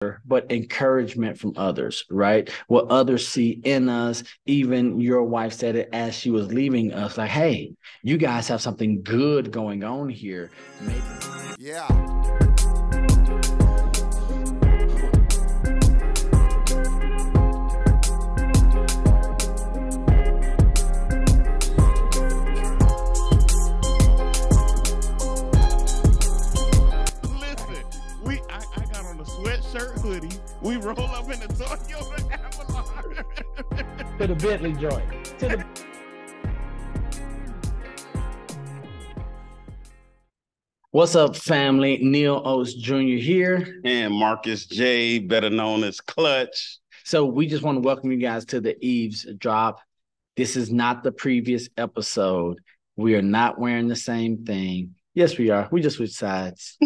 but encouragement from others, right? What others see in us. Even your wife said it as she was leaving us, like, hey, you guys have something good going on here. Maybe. Yeah. Sweatshirt hoodie. We roll up in the Toyota Avalon. To the Bentley joint. What's up, family? Neil Oates Jr. here. And Marcus J., better known as Clutch. So we just want to welcome you guys to the Eves Drop. This is not the previous episode. We are not wearing the same thing. Yes, we are. We just switched sides.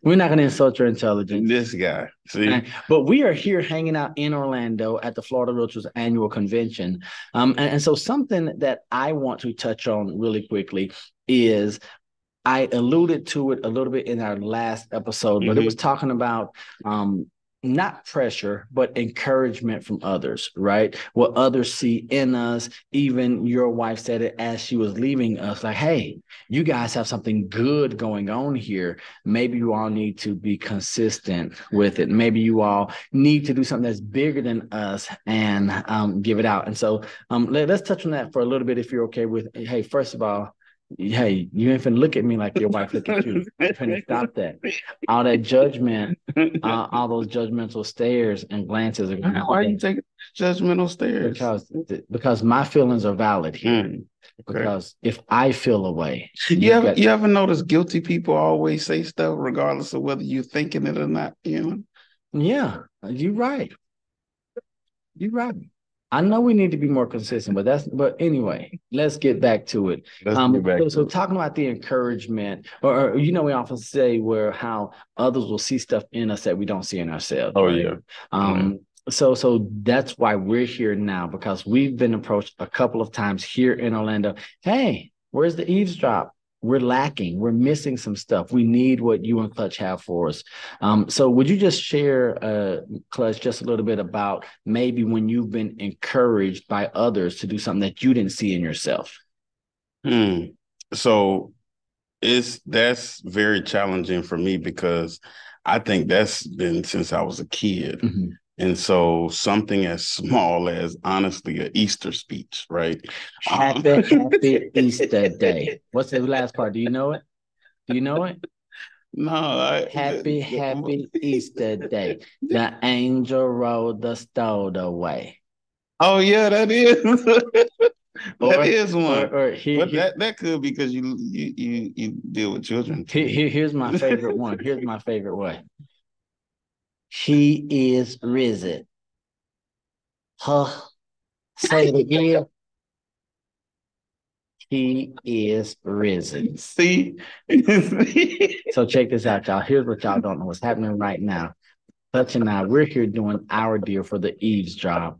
We're not going to insult your intelligence. This guy. See? But we are here hanging out in Orlando at the Florida Realtors annual convention. And so something that I want to touch on really quickly is I alluded to it a little bit in our last episode, but it was talking about not pressure, but encouragement from others, right? What others see in us. Even your wife said it as she was leaving us, like, hey, you guys have something good going on here. Maybe you all need to be consistent with it. Maybe you all need to do something that's bigger than us and give it out. And so let's touch on that for a little bit, if you're okay with, hey, first of all, hey, you ain't finna look at me like your wife look at you. I'm finna stop that. All that judgment, all those judgmental stares and glances are going. Why are you taking judgmental stares? Because my feelings are valid here. Okay. Because if I feel a way, you ever notice guilty people always say stuff regardless of whether you're thinking it or not? You know? Yeah, you're right. You're right. I know we need to be more consistent, but anyway, let's get back to it. So talking about the encouragement, or we often say how others will see stuff in us that we don't see in ourselves. Oh, right? Yeah. So that's why we're here now, because we've been approached a couple of times here in Orlando. Hey, where's the eavesdrop? We're lacking. We're missing some stuff. We need what you and Clutch have for us. So would you just share, Clutch, just a little bit about maybe when you've been encouraged by others to do something that you didn't see in yourself? So that's very challenging for me, because I think that's been since I was a kid. And so something as small as, honestly, an Easter speech, right? Happy Easter Day. What's the last part? Do you know it? No. Happy Easter Day. The angel rolled the stone away. Oh, yeah, that is. That is one. But that could be because you deal with children. Here's my favorite one. Here's my favorite one. He is risen. Say it again. He is risen. See? So check this out, y'all. Here's what y'all don't know what's happening right now. Clutch and I, we're here doing our deal for the eavesdrop.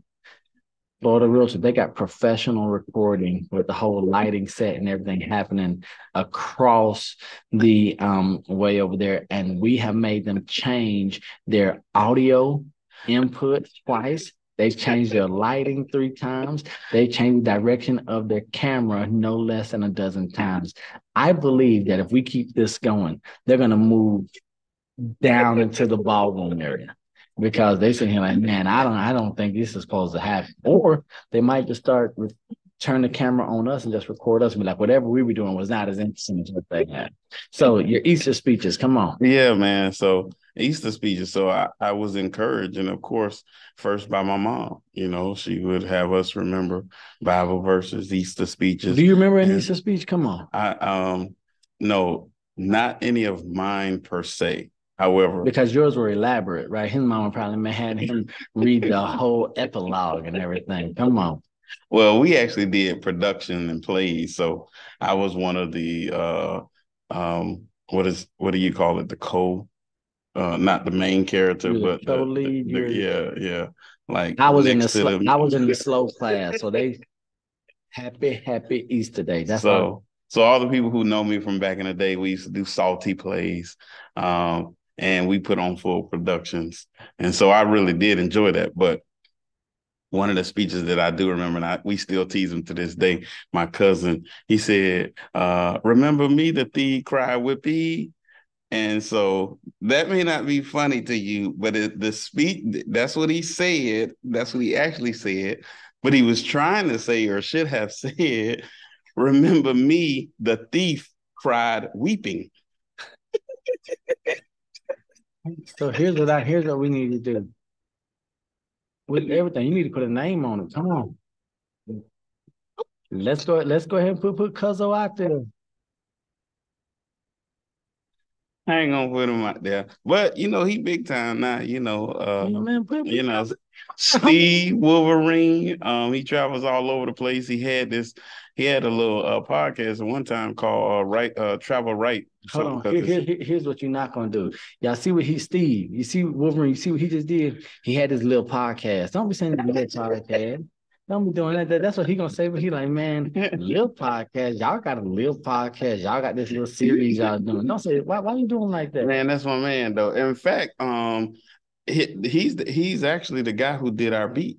Florida Realtor, they got professional recording with the whole lighting set and everything happening across the way over there. And we have made them change their audio input twice. They've changed their lighting 3 times. They changed the direction of their camera no less than a dozen times. I believe that if we keep this going, they're going to move down into the ballroom area. Because they sit here like, man, I don't think this is supposed to happen. Or they might just turn the camera on us and just record us and be like, whatever we were doing was not as interesting as what they had. So your Easter speeches, come on. Yeah, man. So Easter speeches. So I was encouraged, and of course, first by my mom. She would have us remember Bible verses, Easter speeches. Do you remember an Easter speech? Come on. No, not any of mine per se. However, because yours were elaborate, right? His mama probably had him read the whole epilogue and everything. Come on. Well, we actually did production and plays, so I was one of the what do you call it? The not the main character, but co-lead. Yeah. Like I was in the slow class, so they happy Easter Day. That's so all the people who know me from back in the day, we used to do salty plays. and we put on full productions. And so I really did enjoy that. But one of the speeches that I do remember, and we still tease him to this day, my cousin, he said, remember me, the thief cried whippy. And so that may not be funny to you, but the speech, that's what he said. That's what he actually said. But he was trying to say, or should have said, remember me, the thief cried weeping. So here's what we need to do. With everything, you need to put a name on it. Come on. Let's go ahead and put Cuzzo out there. I ain't gonna put him out there, but he big time now. Steve Wolverine. He travels all over the place. He had a little podcast at one time called Travel Right. Hold on. Here's what you're not gonna do. Y'all see what Steve. You see Wolverine. You see what he just did. He had his little podcast. Don't be saying the little podcast. Don't be doing that. That's what he gonna say. But he like, man, little podcast. Y'all got a little podcast. Y'all got this little series y'all doing. Don't say why you doing like that? Man, that's my man though. In fact, he's actually the guy who did our beat.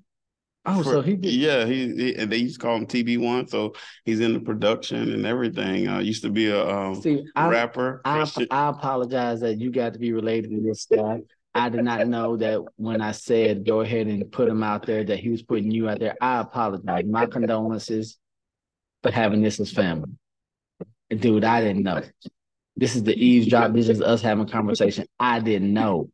Oh, so he did. Yeah, they used to call him TB1. So he's in the production and everything. Used to be a rapper. I apologize that you got to be related to this guy. I did not know that when I said go ahead and put him out there, that he was putting you out there. I apologize. My condolences for having this as family. Dude, I didn't know. This is the eavesdrop. This is us having a conversation. I didn't know.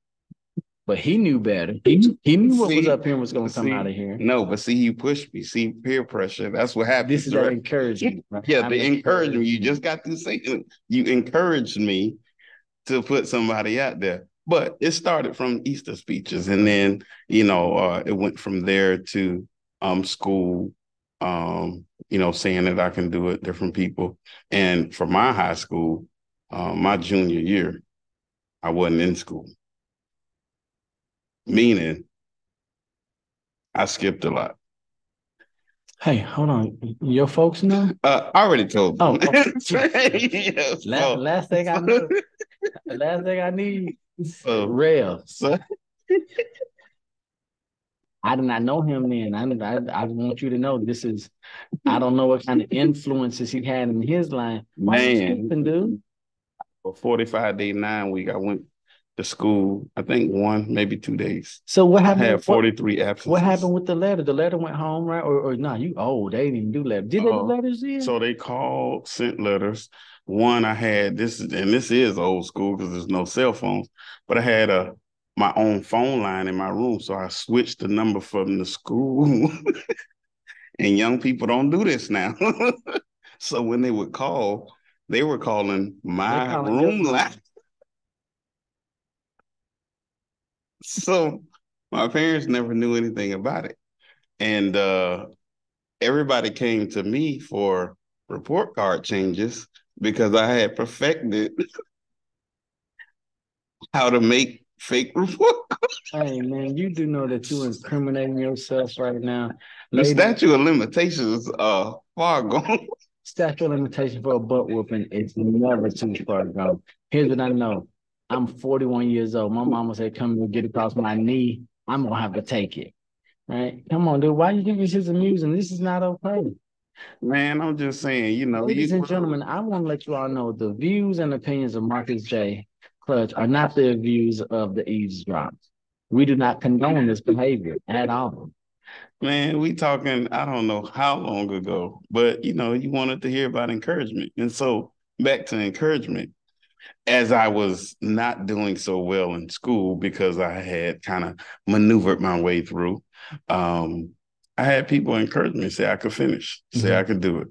But he knew better. He knew what was up here and was going to come out of here. No, but see, he pushed me. See, peer pressure. That's what happened. This is right? Encouragement. Right? Yeah, the encouragement. You just got to say it. You encouraged me to put somebody out there. But it started from Easter speeches, and then it went from there to school. Saying that I can do it. Different people, and for my high school, my junior year, I wasn't in school. Meaning, I skipped a lot. Hey, hold on. Your folks know? I already told them. Last thing I know. Last thing I need. Real. I did not know him then. I want you to know this is. I don't know what kind of influences he had in his life. Man, dude. For 45-day 9 week, I went to school. I think 1, maybe 2 days. So what happened? I had 43 absences. What happened with the letter? The letter went home, right? Or no? You they didn't even do letters. Did they do letters in? So they sent letters. One, I had this is old school because there's no cell phones, but I had my own phone line in my room, so I switched the number from the school. And young people don't do this now. So when they would call, they were calling my room line. So my parents never knew anything about it. And everybody came to me for report card changes because I had perfected how to make fake report cards. Hey, man, you do know that you're incriminating yourself right now. The statute of limitations are far gone. Statute of limitation for a butt whooping is never too far gone. Here's what I know. I'm 41 years old. My mama said, come and get across my knee. I'm going to have to take it. Right? Come on, dude. Why you think this is amusing? This is not okay. Man, I'm just saying, Ladies and gentlemen, I want to let you all know the views and opinions of Marcus J. Clutch are not the views of the eavesdrops. We do not condone this behavior at all. Man, we talking, I don't know how long ago, but you wanted to hear about encouragement. And so back to encouragement. As I was not doing so well in school because I had kind of maneuvered my way through, I had people encourage me, say I could finish, say I could do it.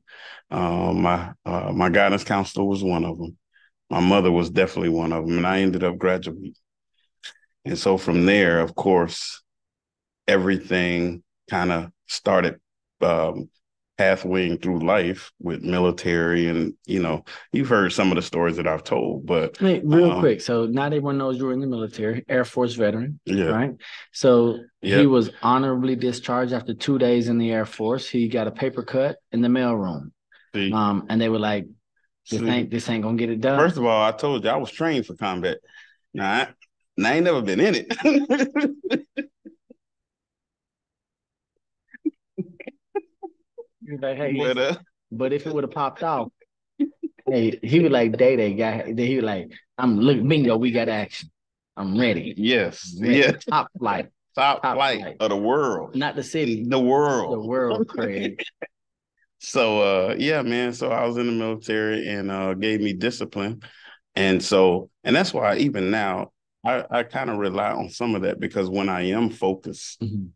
My guidance counselor was one of them. My mother was definitely one of them, and I ended up graduating. And so from there, of course, everything kind of started pathwaying through life with military, and you've heard some of the stories that I've told, but real quick, so not everyone knows you were in the military, Air Force veteran, right? So he was honorably discharged after 2 days in the Air Force. He got a paper cut in the mailroom. And they were like, this ain't gonna get it done. First of all, I told you I was trained for combat. Now And I ain't never been in it. Like, hey, but if it would have popped off, hey, he was like, Day guy. He was like, bingo, we got action. I'm ready. Yes. I'm ready. Yeah. Top flight. Top flight of the world. Not the city. The world. The world, Craig. So yeah, man. So I was in the military and gave me discipline. And that's why even now I kind of rely on some of that, because when I am focused, I'm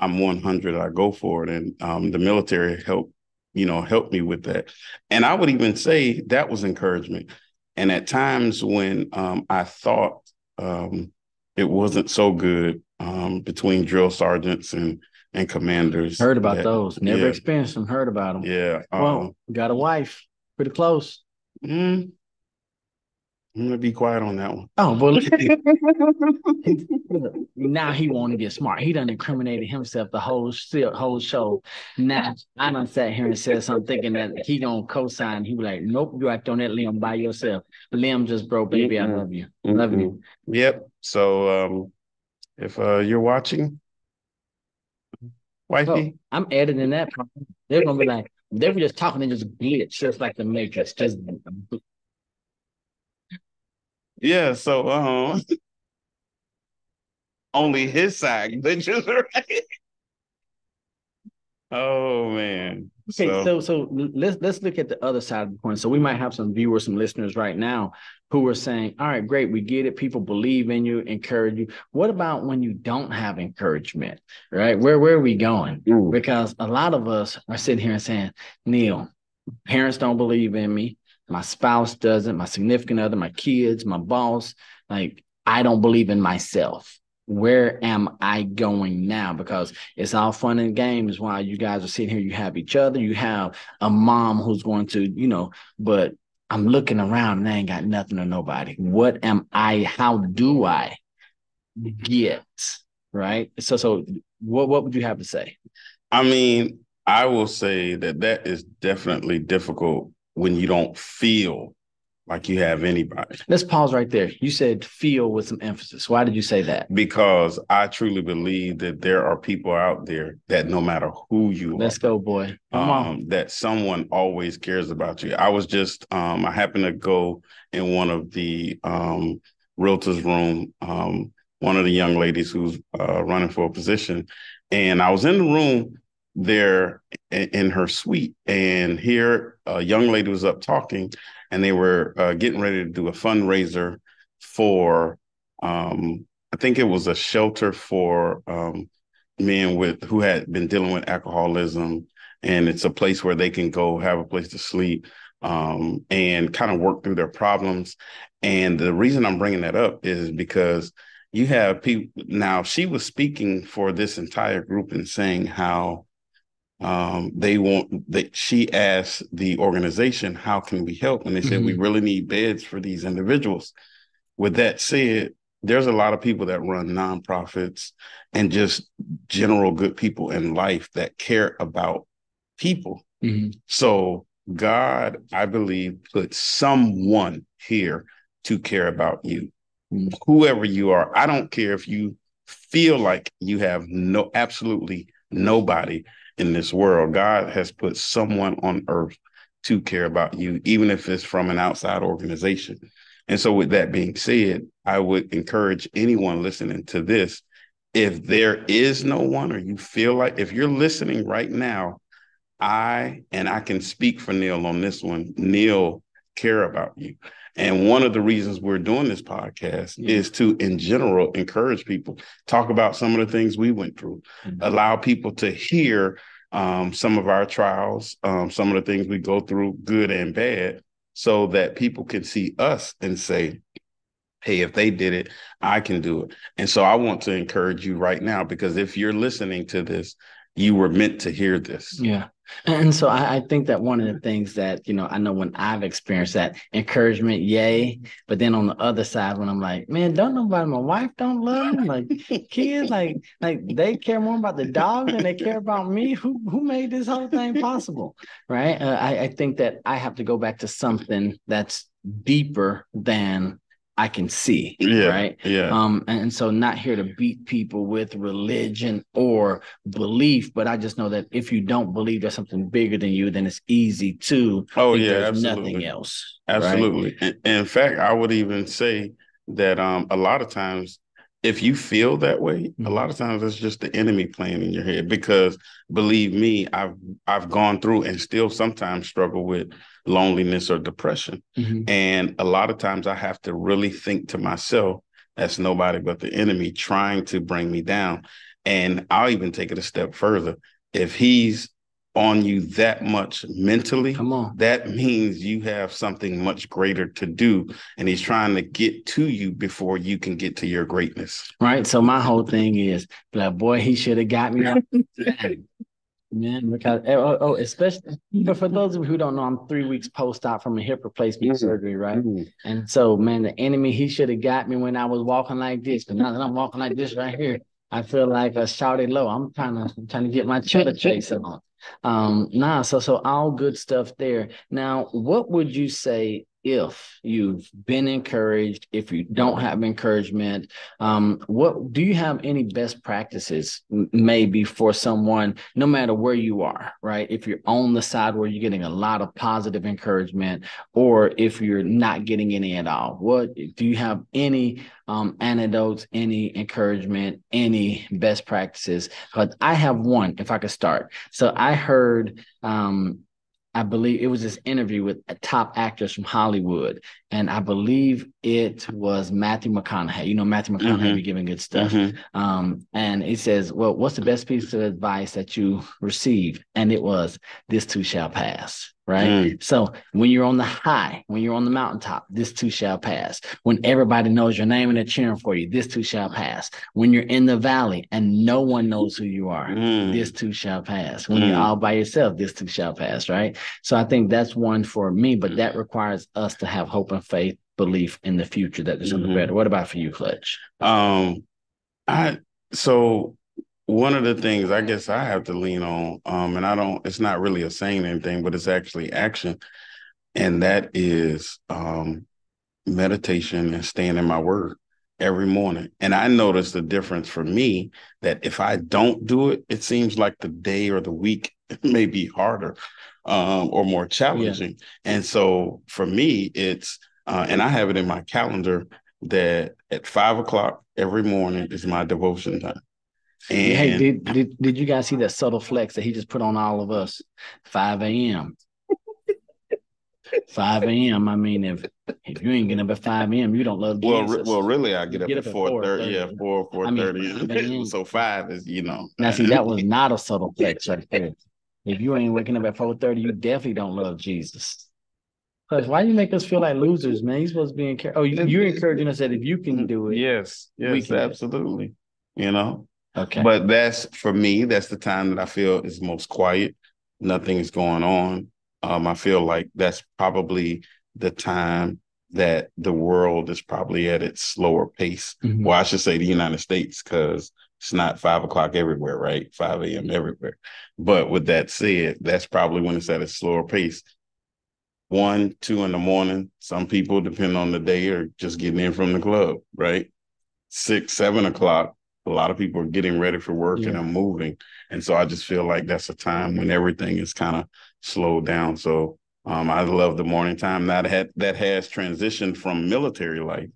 100, I go for it. And the military helped me with that. And I would even say that was encouragement. And at times when I thought it wasn't so good between drill sergeants and commanders. Heard about those. Never experienced them. Heard about them. Yeah. Well, got a wife. Pretty close. I'm gonna be quiet on that one. Oh, well, now he want to get smart. He done incriminated himself the whole show. Now I done sat here and said something thinking that he gonna co-sign. He was like, "Nope, you act on that limb by yourself. Limb just broke, baby. I love you. Love you." Yep. So if you're watching, wifey, I'm editing that part. They're gonna be like, they were just talking and just glitch, just like the Matrix. Just yeah, so only his side glitches, right? Oh man. Okay, so let's look at the other side of the coin. So we might have some viewers, some listeners right now who are saying, all right, great, we get it. People believe in you, encourage you. What about when you don't have encouragement, right? Where are we going? Ooh. Because a lot of us are sitting here and saying, Neil, parents don't believe in me. My spouse doesn't, my significant other, my kids, my boss, like I don't believe in myself. Where am I going now? Because it's all fun and games while you guys are sitting here. You have each other. You have a mom who's going to, but I'm looking around and I ain't got nothing or nobody. What am I? How do I get? Right? So what would you have to say? I mean, I will say that is definitely difficult when you don't feel like you have anybody. Let's pause right there. You said feel with some emphasis. Why did you say that? Because I truly believe that there are people out there that no matter who you are. Let's go, boy. Come on. That someone always cares about you. I was just, I happened to go in one of the realtors' room, one of the young ladies who's running for a position. And I was in the room there in her suite, and here a young lady was up talking, and they were getting ready to do a fundraiser for, I think it was a shelter for men who had been dealing with alcoholism, and it's a place where they can go have a place to sleep and kind of work through their problems. And the reason I'm bringing that up is because you have people now. She was speaking for this entire group and saying how she asked the organization, how can we help? And they said, we really need beds for these individuals. With that said, there's a lot of people that run nonprofits and just general good people in life that care about people. So God, I believe, put someone here to care about you. Whoever you are. I don't care if you feel like you have absolutely nobody in this world. God has put someone on earth to care about you, even if it's from an outside organization. And so with that being said, I would encourage anyone listening to this, if there is no one, or you feel like, if you're listening right now, I can speak for Neil on this one, Neil care about you. And one of the reasons we're doing this podcast is to, in general, encourage people, talk about some of the things we went through, allow people to hear some of our trials, some of the things we go through, good and bad, so that people can see us and say, hey, if they did it, I can do it. And so I want to encourage you right now, because if you're listening to this, you were meant to hear this. Yeah. And so I think that one of the things that, I know when I've experienced that encouragement, yay. But then on the other side, when I'm like, man, don't nobody, my wife don't love me. Like kids, like they care more about the dog than they care about me. Who made this whole thing possible? Right. I think that I have to go back to something that's deeper than I can see, right? Yeah. And so not here to beat people with religion or belief, but I just know that if you don't believe there's something bigger than you, then it's easy to think there's absolutely. nothing else. Absolutely. Right? In fact, I would even say that a lot of times, if you feel that way, a lot of times it's just the enemy playing in your head. Because believe me, I've gone through and still sometimes struggle with loneliness or depression. And a lot of times I have to really think to myself, that's nobody but the enemy trying to bring me down. And I'll even take it a step further. If he's on you that much mentally, that means you have something much greater to do. And he's trying to get to you before you can get to your greatness. Right. So my whole thing is like, boy, he should have got me. Man, because especially for those of you who don't know, I'm 3 weeks post-op from a hip replacement surgery, right? And so, man, the enemy, he should have got me when I was walking like this. But now that I'm walking like this right here, I feel like a shouted low. I'm trying to get my cheddar chase on. So all good stuff there. Now, what would you say if you've been encouraged, if you don't have encouragement? What do you have any best practices maybe for someone, no matter where you are, right? If you're on the side where you're getting a lot of positive encouragement, or if you're not getting any at all, what do you have any anecdotes, any encouragement, any best practices? Because I have one, if I could start. So I heard I believe it was this interview with top actors from Hollywood. And I believe it was Matthew McConaughey. You know, Matthew McConaughey be giving good stuff. And he says, well, what's the best piece of advice that you received? And it was, this too shall pass. Right. So when you're on the high, when you're on the mountaintop, this too shall pass. When everybody knows your name and they're cheering for you, this too shall pass. When you're in the valley and no one knows who you are, this too shall pass. When you're all by yourself, this too shall pass. Right. So I think that's one for me, but that requires us to have hope and faith, belief in the future that there's something better. What about for you, Clutch? So one of the things I guess I have to lean on, and it's not really a saying anything, but it's actually action. And that is meditation and staying in my word every morning. And I noticed the difference for me that if I don't do it, it seems like the day or the week may be harder or more challenging. Yeah. And so for me, it's, and I have it in my calendar that at 5:00 every morning is my devotion time. And hey, did you guys see that subtle flex that he just put on all of us? 5 a.m. 5 a.m. I mean, if you ain't getting up at 5 a.m., you don't love Jesus. Well, really, I get up at 4:30. Yeah, 4:30. I mean, so 5 is, Now, see, that was not a subtle flex right there. If you ain't waking up at 4:30, you definitely don't love Jesus. Because why you make us feel like losers, man? You're supposed to be encouraged. Oh, you're encouraging us that if you can do it. Yes, absolutely. Okay. But for me, that's the time that I feel is most quiet. Nothing is going on. I feel like that's probably the time that the world is probably at its slower pace. Well, I should say the United States, because it's not 5:00 everywhere, right? 5 a.m. everywhere. But with that said, that's probably when it's at its slower pace. 1, 2 in the morning. Some people, depending on the day, are just getting in from the club, right? 6, 7 o'clock. A lot of people are getting ready for work and are moving. And so I just feel like that's a time when everything is kind of slowed down. So I love the morning time. That has transitioned from military life.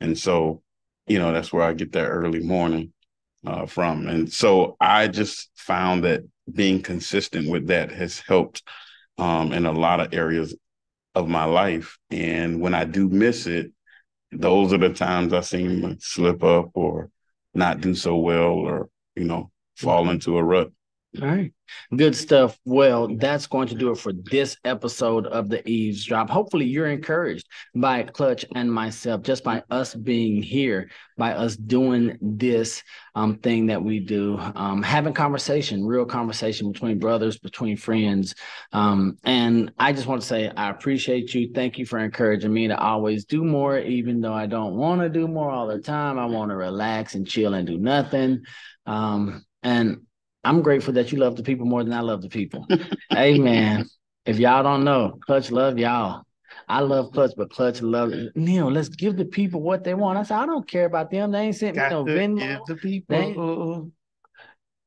And so, that's where I get that early morning from. And so I just found that being consistent with that has helped in a lot of areas of my life. And when I do miss it, those are the times I seem to slip up or not do so well or, fall into a rut. All right. Good stuff. Well, that's going to do it for this episode of the Eavesdrop. Hopefully you're encouraged by Clutch and myself, just by us being here, by us doing this thing that we do, having conversation, real conversation between brothers, between friends. And I just want to say, I appreciate you. Thank you for encouraging me to always do more, even though I don't want to do more all the time. I want to relax and chill and do nothing. And I'm grateful that you love the people more than I love the people. Hey, man, if y'all don't know, Clutch love y'all. I love Clutch, but Clutch love Neil. Let's give the people what they want. I said, I don't care about them. They ain't sent me no Venmo. Give the people.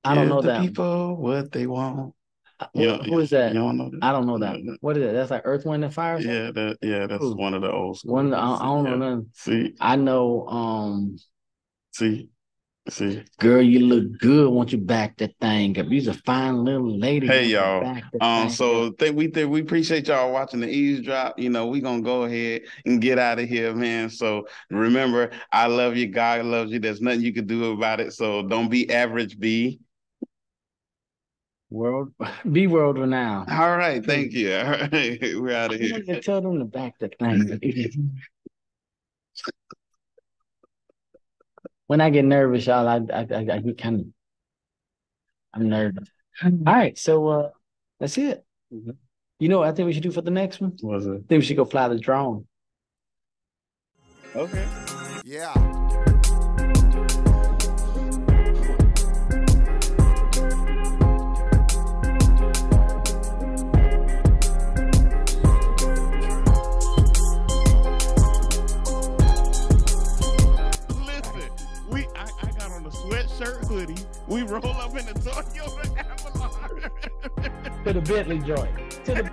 I don't know that. Give the people what they want. Who is that? You don't know that? I don't know that. What is it? That's like Earth, Wind, and Fire? Yeah, that's one of the old school. I don't know nothing. See, I know. See, girl, you look good. Want you back that thing up? You's a fine little lady. Hey, y'all. So we appreciate y'all watching the Eavesdrop. You know, we gonna go ahead and get out of here, man. So remember, I love you. God loves you. There's nothing you can do about it. So don't be average. Be world renowned. All right, thank you. All right, we're out of here. Tell them to back that thing. When I get nervous, y'all, I get kind of, I'm nervous. All right, so that's it. You know what I think we should do for the next one? What's it? I think we should go fly the drone. Okay. Yeah. Sweatshirt, hoodie. We roll up in the Toyota Avalon. To the Bentley joint. To the